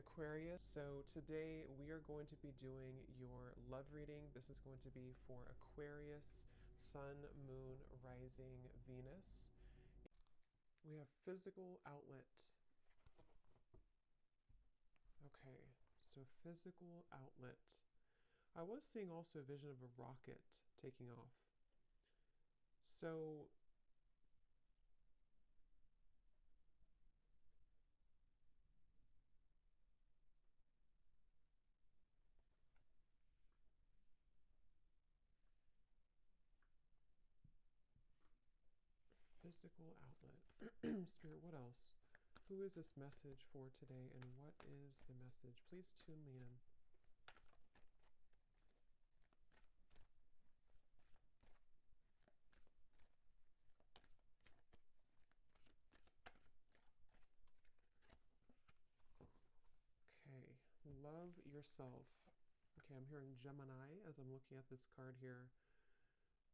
Aquarius. So today we are going to be doing your love reading. This is going to be for Aquarius, Sun, Moon, Rising, Venus. We have physical outlet. Okay, so physical outlet. I was seeing also a vision of a rocket taking off. So physical outlet. Spirit, what else? Who is this message for today and what is the message? Please tune me in. Okay, love yourself. Okay, I'm hearing Gemini as I'm looking at this card here.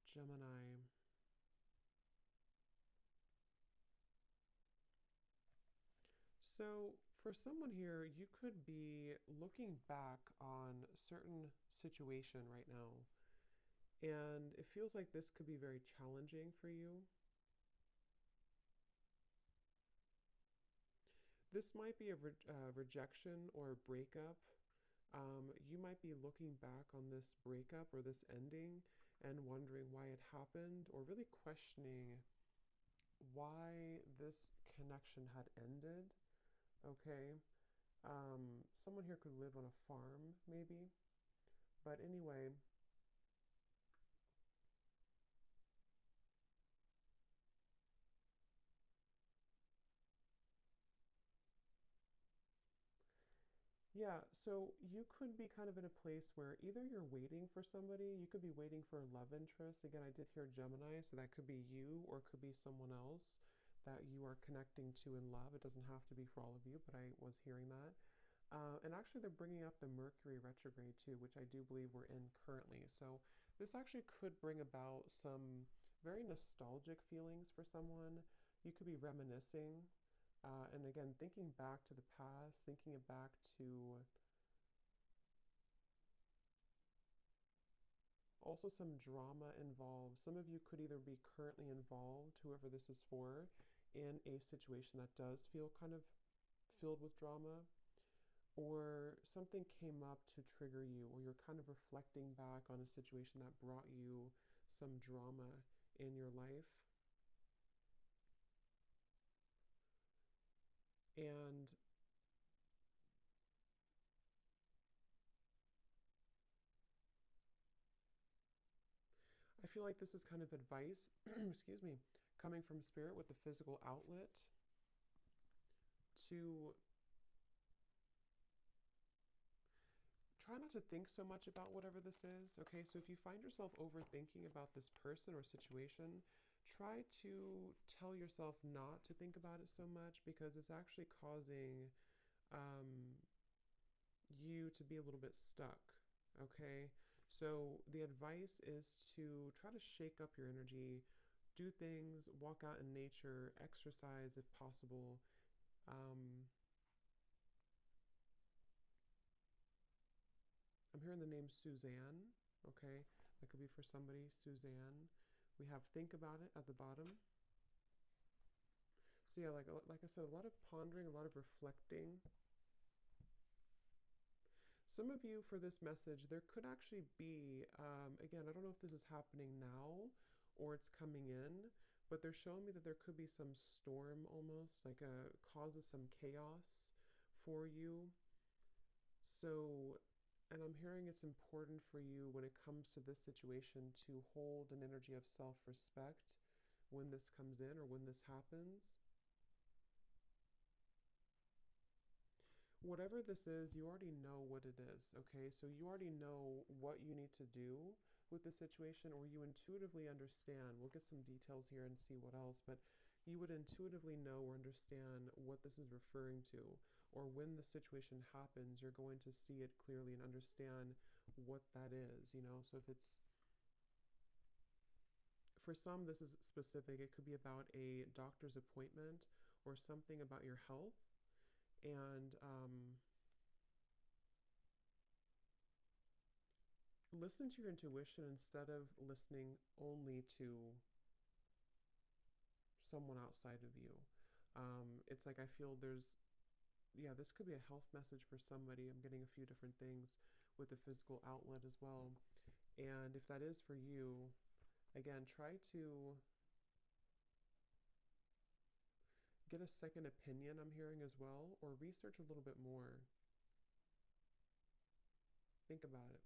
Gemini. So, for someone here, you could be looking back on a certain situation right now, and it feels like this could be very challenging for you. This might be a rejection or a breakup. You might be looking back on this breakup or this ending and wondering why it happened, or really questioning why this connection had ended. Okay. Someone here could live on a farm, maybe. But anyway, yeah, so you could be kind of in a place where either you're waiting for somebody, you could be waiting for a love interest. Again, I did hear Gemini, so that could be you or it could be someone else that you are connecting to in love. It doesn't have to be for all of you, but I was hearing that. And actually, they're bringing up the Mercury retrograde too, which I do believe we're in currently. So this actually could bring about some very nostalgic feelings for someone. You could be reminiscing, and again, thinking back to the past, thinking back to also some drama involved. Some of you could either be currently involved, whoever this is for, in a situation that does feel kind of filled with drama, or something came up to trigger you, or you're kind of reflecting back on a situation that brought you some drama in your life. And I feel like this is kind of advice, excuse me, coming from spirit with the physical outlet to try not to think so much about whatever this is. Okay, so if you find yourself overthinking about this person or situation, try to tell yourself not to think about it so much because it's actually causing um, you to be a little bit stuck. Okay, so the advice is to try to shake up your energy, do things, walk out in nature, exercise if possible. Um, I'm hearing the name Suzanne. Okay, that could be for somebody. Suzanne. We have think about it at the bottom. So yeah, like I said, a lot of pondering, a lot of reflecting. Some of you for this message, there could actually be, again, I don't know if this is happening now or it's coming in, but they're showing me that there could be some storm almost, like causes some chaos for you. So, and I'm hearing it's important for you when it comes to this situation to hold an energy of self-respect when this comes in or when this happens. Whatever this is, you already know what it is, okay? So you already know what you need to do with the situation, or you intuitively understand. We'll get some details here and see what else, but you would intuitively know or understand what this is referring to, or when the situation happens, you're going to see it clearly and understand what that is, you know? So if it's for some, this is specific. It could be about a doctor's appointment or something about your health. And listen to your intuition instead of listening only to someone outside of you. It's like I feel there's, yeah, this could be a health message for somebody. I'm getting a few different things with the physical outlet as well. And if that is for you, again, try to get a second opinion, I'm hearing as well, or research a little bit more. Think about it.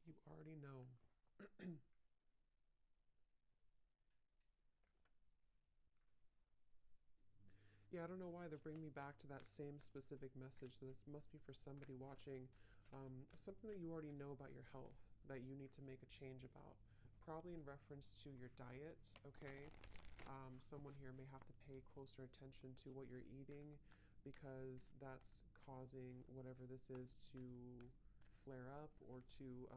You already know. Yeah, I don't know why they're bringing me back to that same specific message. So this must be for somebody watching. Something that you already know about your health that you need to make a change about. Probably in reference to your diet, okay? Someone here may have to pay closer attention to what you're eating because that's causing whatever this is to flare up or to,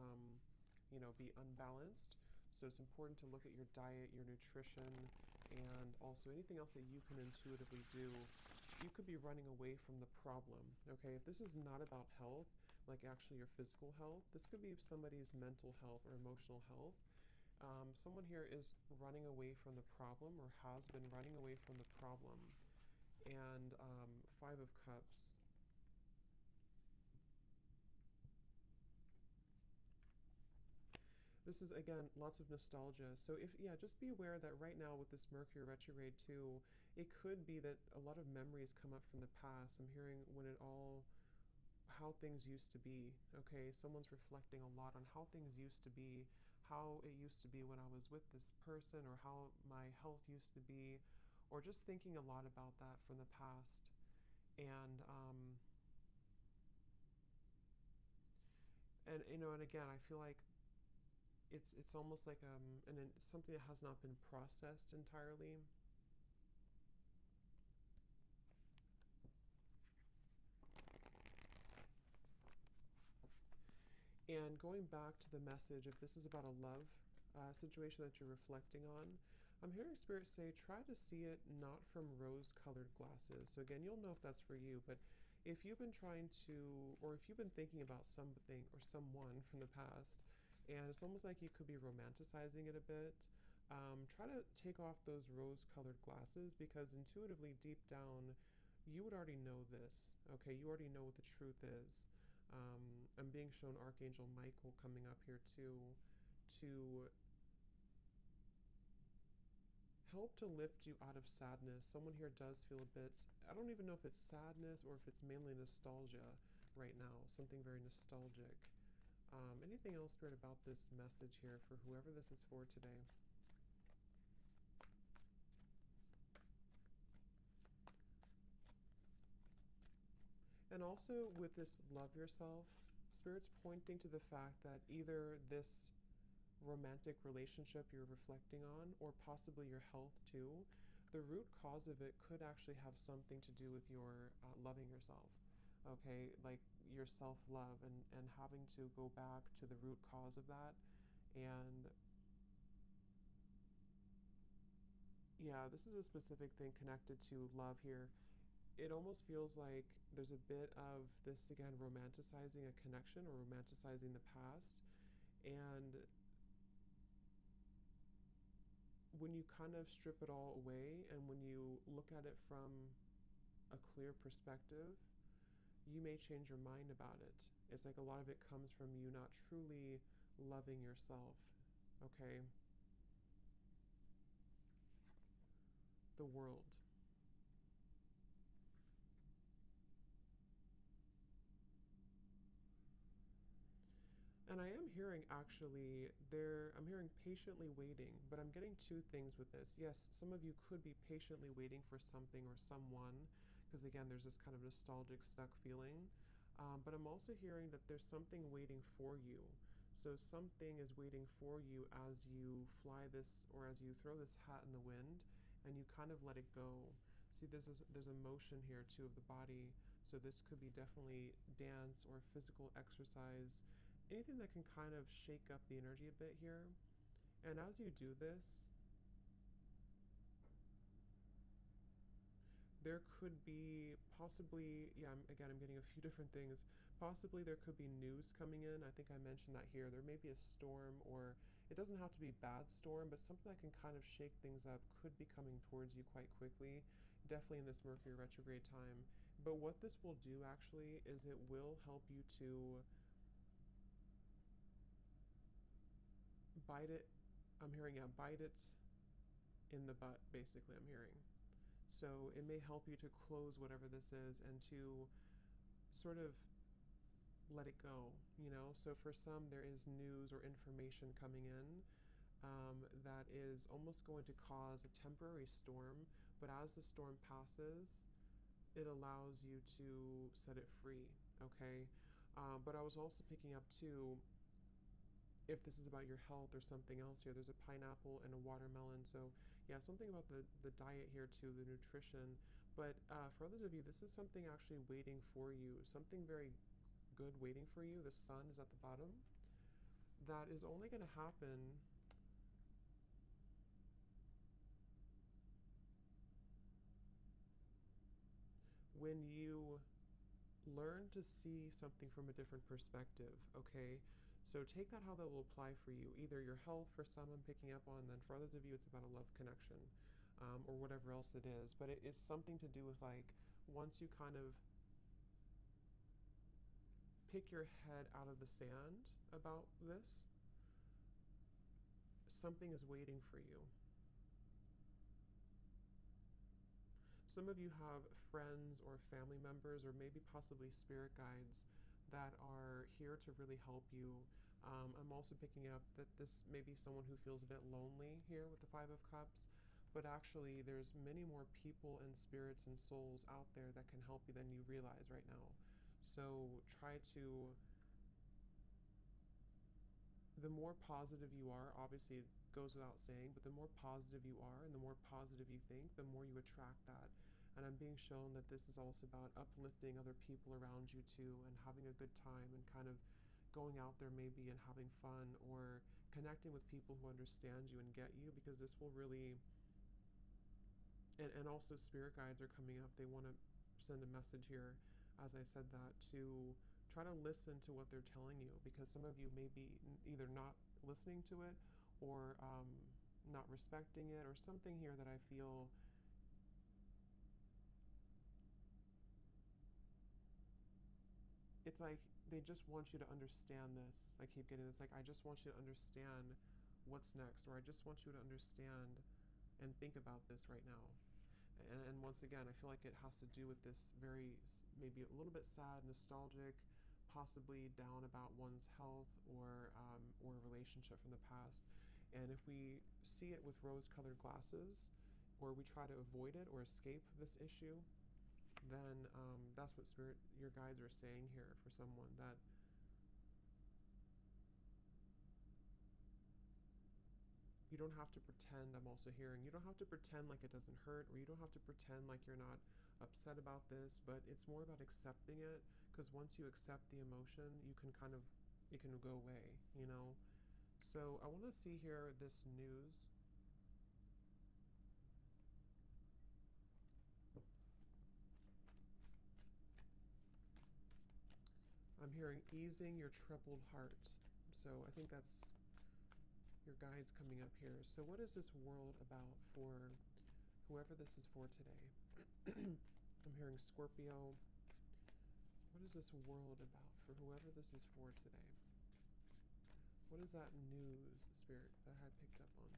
be unbalanced. So it's important to look at your diet, your nutrition, and also anything else that you can intuitively do. You could be running away from the problem, okay? If this is not about health, like actually your physical health, this could be somebody's mental health or emotional health. Someone here is running away from the problem or has been running away from the problem. And Five of Cups. This is again lots of nostalgia. So if yeah, just be aware that right now with this Mercury retrograde too, it could be that a lot of memories come up from the past. I'm hearing when it all how things used to be. Okay, someone's reflecting a lot on how things used to be, how it used to be when I was with this person, or how my health used to be, or just thinking a lot about that from the past. And and again, I feel like it's almost like something that has not been processed entirely. And going back to the message, if this is about a love situation that you're reflecting on, I'm hearing Spirit say try to see it not from rose colored glasses. So, again, you'll know if that's for you, but if you've been trying to, or if you've been thinking about something or someone from the past, and it's almost like you could be romanticizing it a bit, try to take off those rose colored glasses because intuitively, deep down, you would already know this. Okay, you already know what the truth is. I'm being shown Archangel Michael coming up here too to help to lift you out of sadness. Someone here does feel a bit, I don't even know if it's sadness or if it's mainly nostalgia right now, something very nostalgic. Anything else, Spirit, about this message here for whoever this is for today? And also with this love yourself, Spirit's pointing to the fact that either this romantic relationship you're reflecting on, or possibly your health too, the root cause of it could actually have something to do with your loving yourself. Okay, like your self love and having to go back to the root cause of that. And yeah, this is a specific thing connected to love here. It almost feels like there's a bit of this again romanticizing a connection or romanticizing the past. And when you kind of strip it all away and when you look at it from a clear perspective, you may change your mind about it. It's like a lot of it comes from you not truly loving yourself. Okay? The world. And I am hearing actually I'm hearing patiently waiting, but I'm getting two things with this. Yes, some of you could be patiently waiting for something or someone, because again, there's this kind of nostalgic stuck feeling. But I'm also hearing that there's something waiting for you. So something is waiting for you as you fly this or as you throw this hat in the wind and you kind of let it go. See, there's a motion here too of the body. So this could be definitely dance or physical exercise, anything that can kind of shake up the energy a bit here. And as you do this, there could be possibly, yeah, I'm getting a few different things. Possibly there could be news coming in. I think I mentioned that here. There may be a storm, or it doesn't have to be bad storm, but something that can kind of shake things up could be coming towards you quite quickly, definitely in this Mercury retrograde time. But what this will do actually is it will help you to bite it. I'm hearing, yeah, bite it in the butt, basically, I'm hearing. So it may help you to close whatever this is and to sort of let it go, you know? So for some, there is news or information coming in that is almost going to cause a temporary storm, but as the storm passes, it allows you to set it free, okay? But I was also picking up too, if this is about your health or something else here, there's a pineapple and a watermelon. So, yeah, something about the diet here too, the nutrition. But for others of you, this is something actually waiting for you, something very good waiting for you. The sun is at the bottom. That is only going to happen when you learn to see something from a different perspective, okay? So take that how that will apply for you. Either your health, for some, I'm picking up on, then for others of you, it's about a love connection, or whatever else it is. But it is something to do with like once you kind of pick your head out of the sand about this, something is waiting for you. Some of you have friends or family members, or maybe possibly spirit guides that are here to really help you. I'm also picking up that this may be someone who feels a bit lonely here with the Five of Cups, but actually, there's many more people and spirits and souls out there that can help you than you realize right now. So try to, the more positive you are, obviously it goes without saying, but the more positive you are and the more positive you think, the more you attract that. And I'm being shown that this is also about uplifting other people around you too and having a good time and kind of going out there maybe and having fun or connecting with people who understand you and get you, because this will really, and also spirit guides are coming up. They want to send a message here, as I said that, to try to listen to what they're telling you, because some of you may be either not listening to it or not respecting it or something here that I feel it's like they just want you to understand this. I keep getting this, like, I just want you to understand what's next, or I just want you to understand and think about this right now. And once again, I feel like it has to do with this very, maybe a little bit sad, nostalgic, possibly down about one's health or a relationship from the past. And if we see it with rose-colored glasses, or we try to avoid it or escape this issue, then that's what spirit, your guides are saying here for someone, that you don't have to pretend. I'm also hearing you don't have to pretend like it doesn't hurt, or you don't have to pretend like you're not upset about this, but it's more about accepting it, because once you accept the emotion, you can kind of, it can go away, you know? So I want to see here this news. I'm hearing easing your troubled heart. So I think that's your guides coming up here. So what is this world about for whoever this is for today? I'm hearing Scorpio. What is this world about for whoever this is for today? What is that news, Spirit, that I had picked up on?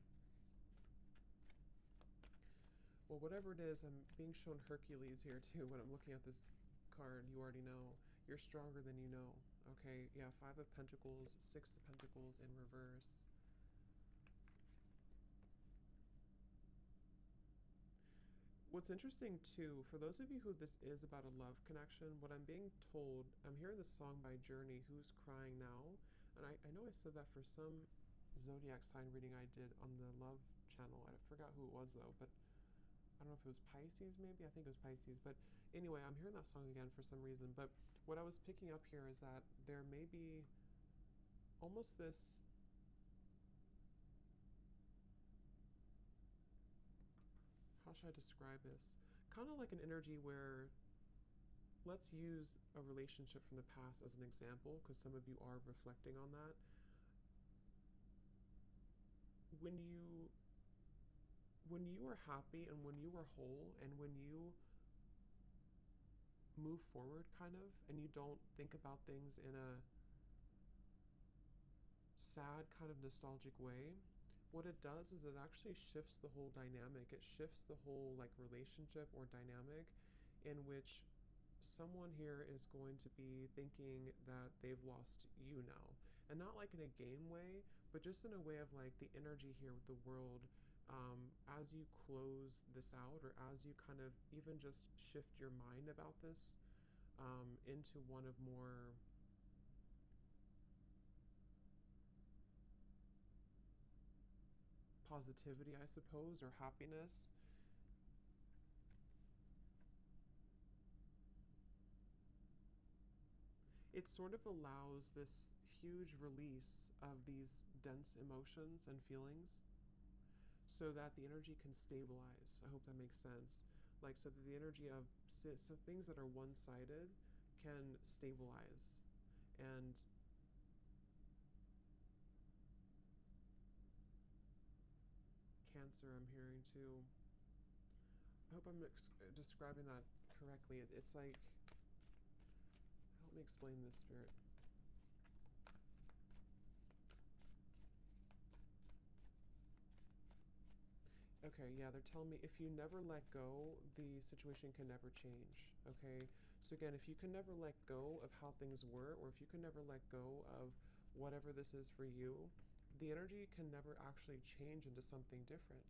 Well, whatever it is, I'm being shown Hercules here too when I'm looking at this card. You already know. You're stronger than you know. Okay, yeah, Five of Pentacles, Six of Pentacles in reverse. What's interesting too, for those of you who this is about a love connection, what I'm being told, I'm hearing this song by Journey, Who's Crying Now? And I know I said that for some zodiac sign reading I did on the love channel. I forgot who it was though, but I don't know if it was Pisces maybe. I think it was Pisces. But anyway, I'm hearing that song again for some reason. But what I was picking up here is that there may be almost this how should I describe this? Kind of like an energy where, let's use a relationship from the past as an example, because some of you are reflecting on that. When you are happy and when you are whole and when you move forward kind of and you don't think about things in a sad kind of nostalgic way, what it does is it actually shifts the whole dynamic. It shifts the whole like relationship or dynamic in which someone here is going to be thinking that they've lost you now. And not like in a game way, but just in a way of like the energy here with the world, as you close this out or as you kind of even just shift your mind about this, into one of more positivity, I suppose, or happiness. It sort of allows this huge release of these dense emotions and feelings so that the energy can stabilize. I hope that makes sense. Like, so that the energy of so things that are one sided can stabilize. And Cancer, I'm hearing too. I hope I'm describing that correctly. It's like, help me explain this, Spirit. Okay, yeah, they're telling me if you never let go, the situation can never change. Okay, so again, if you can never let go of how things were, or if you can never let go of whatever this is for you, the energy can never actually change into something different.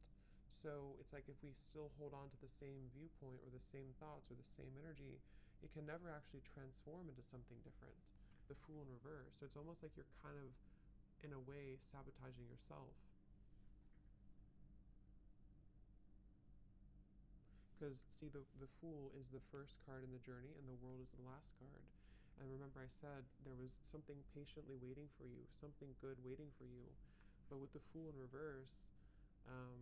So it's like if we still hold on to the same viewpoint or the same thoughts or the same energy, it can never actually transform into something different. The Fool in reverse. So it's almost like you're kind of, in a way, sabotaging yourself. Because, see, the Fool is the first card in the journey, and the World is the last card. And remember, I said there was something patiently waiting for you, something good waiting for you. But with the Fool in reverse, um,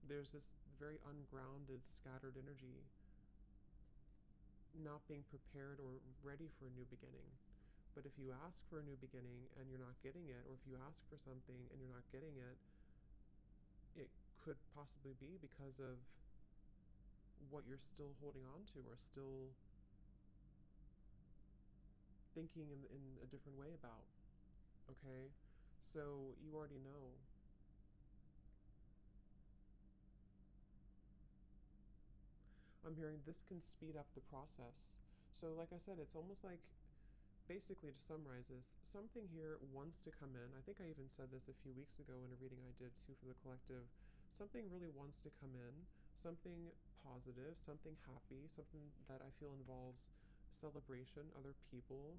there's this very ungrounded, scattered energy, not being prepared or ready for a new beginning. But if you ask for a new beginning and you're not getting it, or if you ask for something and you're not getting it, it could possibly be because of what you're still holding on to or still thinking in a different way about. Okay? So you already know. I'm hearing this can speed up the process. So, like I said, it's almost like, basically, to summarize this, something here wants to come in. I think I even said this a few weeks ago in a reading I did too for the collective. Something really wants to come in, something positive, something happy, something that I feel involves celebration, other people,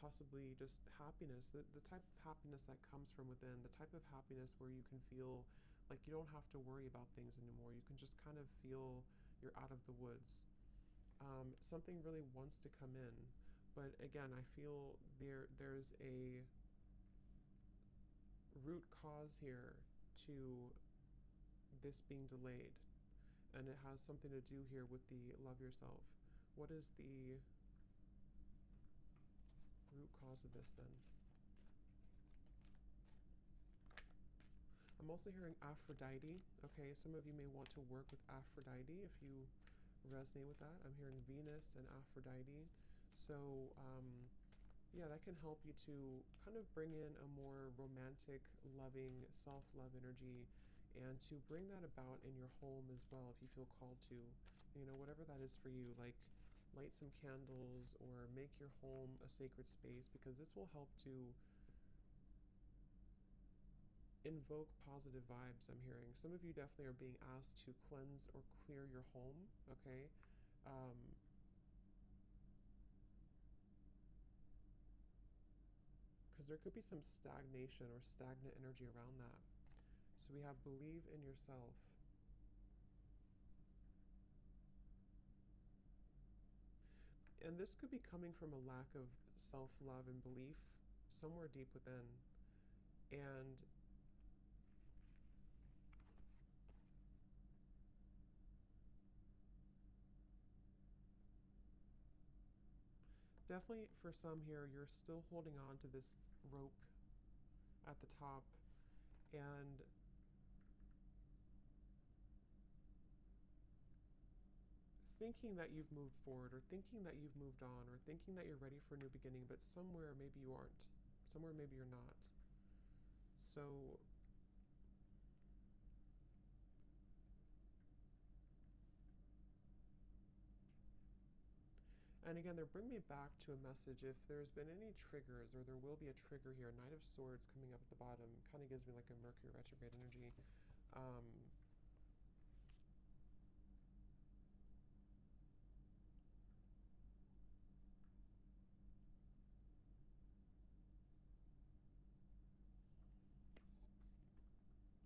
possibly just happiness, the type of happiness that comes from within, the type of happiness where you can feel like you don't have to worry about things anymore. You can just kind of feel you're out of the woods. Something really wants to come in, but again, I feel there's a root cause here to this being delayed, and it has something to do here with the love yourself. What is the root cause of this then? I'm also hearing Aphrodite. Okay, some of you may want to work with Aphrodite if you resonate with that. I'm hearing Venus and Aphrodite. So, yeah, that can help you to kind of bring in a more romantic, loving, self love energy and to bring that about in your home as well if you feel called to. You know, whatever that is for you, like light some candles or make your home a sacred space, because this will help to invoke positive vibes. I'm hearing some of you definitely are being asked to cleanse or clear your home. Okay, um, because there could be some stagnation or stagnant energy around that. So we have believe in yourself. And this could be coming from a lack of self-love and belief somewhere deep within. And definitely for some here, you're still holding on to this rope at the top and thinking that you've moved forward or thinking that you've moved on or thinking that you're ready for a new beginning, but somewhere maybe you aren't. Somewhere maybe you're not. So, and again, they're bringing me back to a message. If there's been any triggers, or there will be a trigger here, Knight of Swords coming up at the bottom, kind of gives me like a Mercury retrograde energy. Um,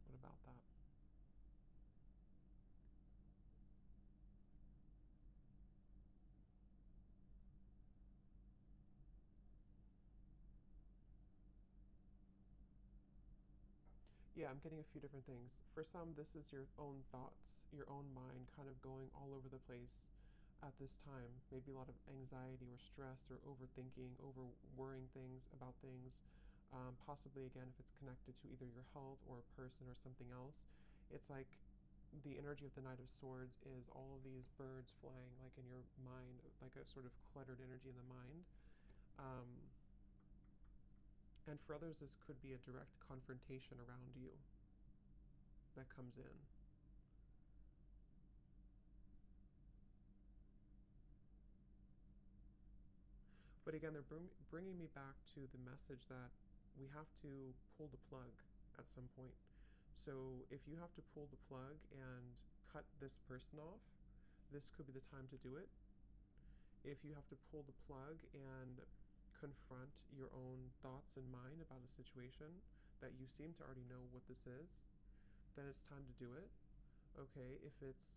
what about that? Yeah, I'm getting a few different things. For some, this is your own thoughts, your own mind kind of going all over the place at this time. Maybe a lot of anxiety or stress or overthinking, over worrying things about things. Possibly, again, if it's connected to either your health or a person or something else, it's like the energy of the Knight of Swords is all of these birds flying like in your mind, like a sort of cluttered energy in the mind. Um, and for others, this could be a direct confrontation around you that comes in. But again, they're bringing me back to the message that we have to pull the plug at some point. So if you have to pull the plug and cut this person off, this could be the time to do it. If you have to pull the plug and confront your own thoughts and mind about a situation that you seem to already know what this is, then it's time to do it. Okay, if it's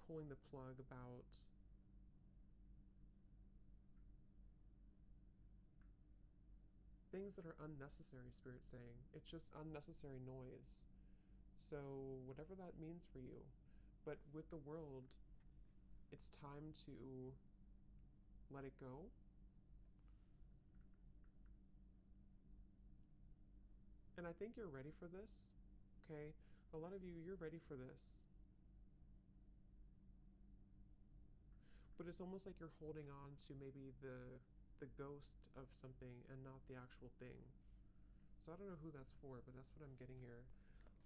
pulling the plug about things that are unnecessary, Spirit saying, it's just unnecessary noise. So, whatever that means for you. But with the world, it's time to let it go. And I think you're ready for this. Okay? A lot of you, you're ready for this. But it's almost like you're holding on to maybe the ghost of something and not the actual thing. So I don't know who that's for, but that's what I'm getting here.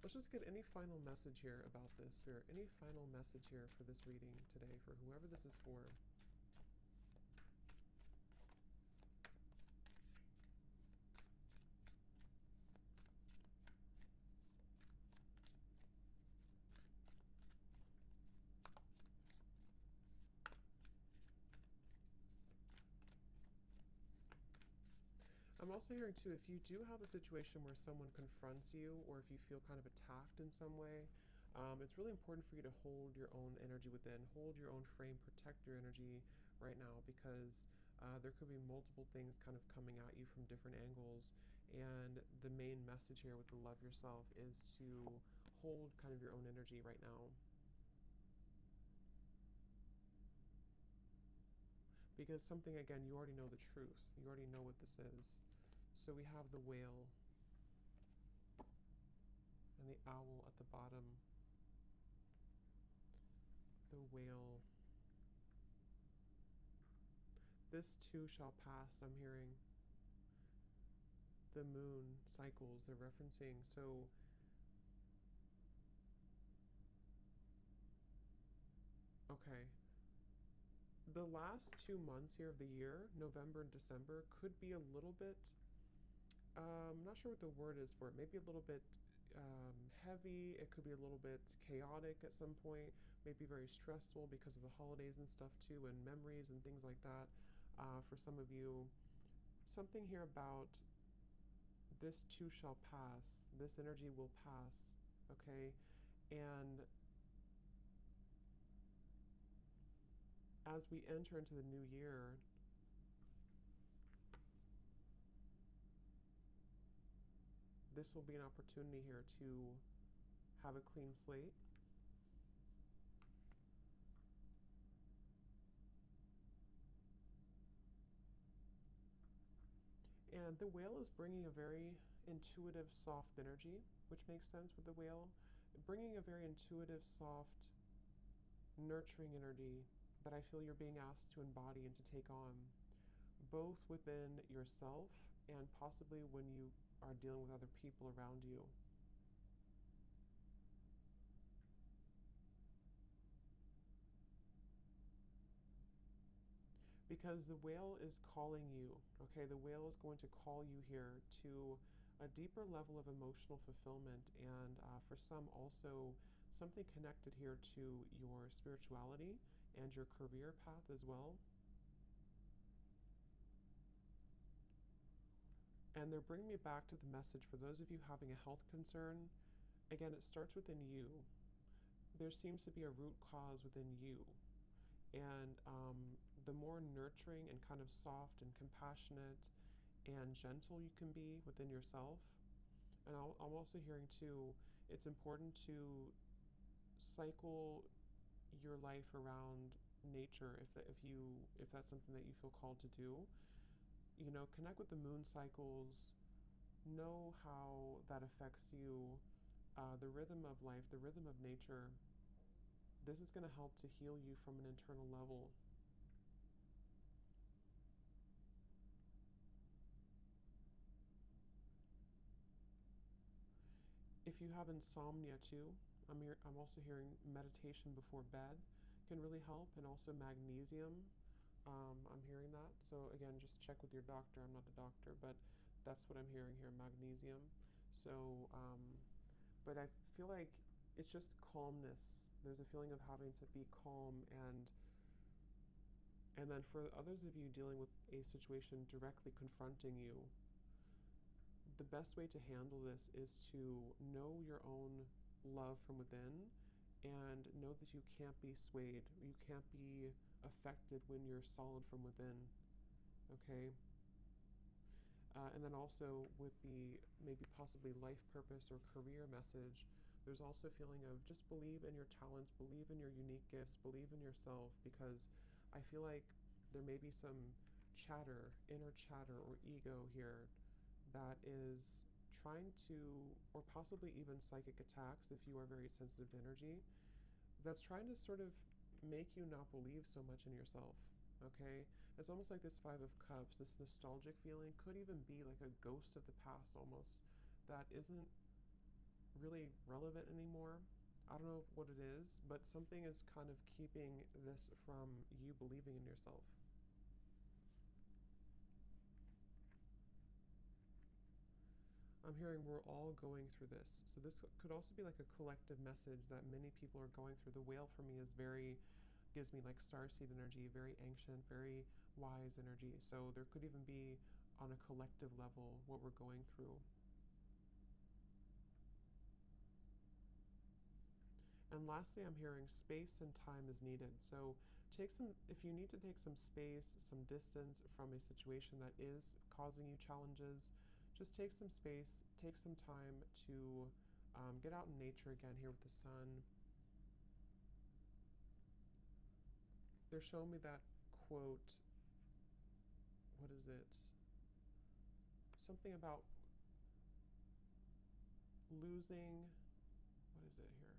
Let's just get any final message here about this, Spirit. Any final message here for this reading today, for whoever this is for. I'm also hearing too, if you do have a situation where someone confronts you or if you feel kind of attacked in some way, it's really important for you to hold your own energy within, hold your own frame, protect your energy right now because there could be multiple things kind of coming at you from different angles. And the main message here with the love yourself is to hold kind of your own energy right now. Because something, again, you already know the truth. You already know what this is. So we have the whale and the owl at the bottom. The whale. This too shall pass, I'm hearing. The moon cycles they're referencing. So, okay. The last 2 months here of the year, November and December, could be a little bit, I'm not sure what the word is for it, maybe a little bit heavy. It could be a little bit chaotic at some point, maybe very stressful because of the holidays and stuff too, and memories and things like that. For some of you, something here about this too shall pass, this energy will pass, okay? And as we enter into the new year, this will be an opportunity here to have a clean slate. The whale is bringing a very intuitive, soft energy, which makes sense with the whale. Bringing a very intuitive, soft, nurturing energy that I feel you're being asked to embody and to take on, both within yourself and possibly when you are dealing with other people around you. Because the whale is calling you, okay? The whale is going to call you here to a deeper level of emotional fulfillment, and for some also something connected here to your spirituality and your career path as well. And they're bringing me back to the message for those of you having a health concern. Again, it starts within you. There seems to be a root cause within you. And the more nurturing and kind of soft and compassionate and gentle you can be within yourself. And I'm also hearing too, it's important to cycle your life around nature if that's something that you feel called to do. You know, connect with the moon cycles, know how that affects you, the rhythm of life, the rhythm of nature. This is going to help to heal you from an internal level. If you have insomnia too, I'm also hearing meditation before bed can really help, and also magnesium. I'm hearing that. So again, just check with your doctor. I'm not a doctor, but that's what I'm hearing here, magnesium. So, but I feel like it's just calmness. There's a feeling of having to be calm, and then for others of you dealing with a situation directly confronting you, the best way to handle this is to know your own love from within and know that you can't be swayed, you can't be affected when you're solid from within, okay? And then also with the maybe possibly life purpose or career message, there's also a feeling of just believe in your talents, believe in your unique gifts, believe in yourself, because I feel like there may be some chatter, inner chatter or ego here that is trying to, or possibly even psychic attacks if you are very sensitive to energy, that's trying to sort of make you not believe so much in yourself. Okay? It's almost like this Five of Cups, this nostalgic feeling could even be like a ghost of the past almost that isn't really relevant anymore. I don't know what it is, but something is kind of keeping this from you believing in yourself. I'm hearing we're all going through this. So this could also be like a collective message that many people are going through. The whale for me is very, gives me like starseed energy, very ancient, very wise energy. So there could even be on a collective level what we're going through. And lastly, I'm hearing space and time is needed. So take some, if you need to take some space, some distance from a situation that is causing you challenges, just take some space, take some time to get out in nature again here with the sun. They're showing me that quote, what is it? Something about losing, what is it here?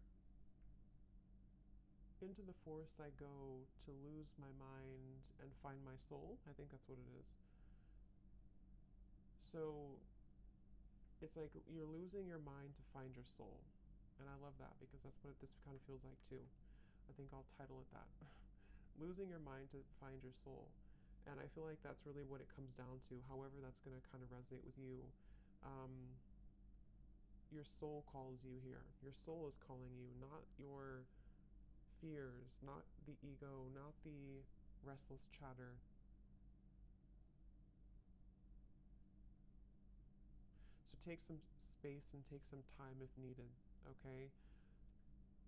Into the forest I go to lose my mind and find my soul. I think that's what it is. So it's like you're losing your mind to find your soul. And I love that because that's what this kind of feels like too. I think I'll title it that. Losing your mind to find your soul. And I feel like that's really what it comes down to. However, that's going to kind of resonate with you. Um, your soul calls you here. Your soul is calling you, not your fears, not the ego, not the restless chatter. So take some space and take some time if needed, okay?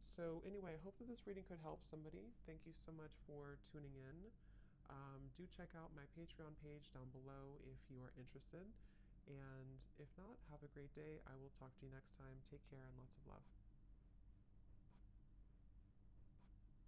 So anyway, I hope that this reading could help somebody. Thank you so much for tuning in. Do check out my Patreon page down below if you are interested. And if not, have a great day. I will talk to you next time. Take care and lots of love.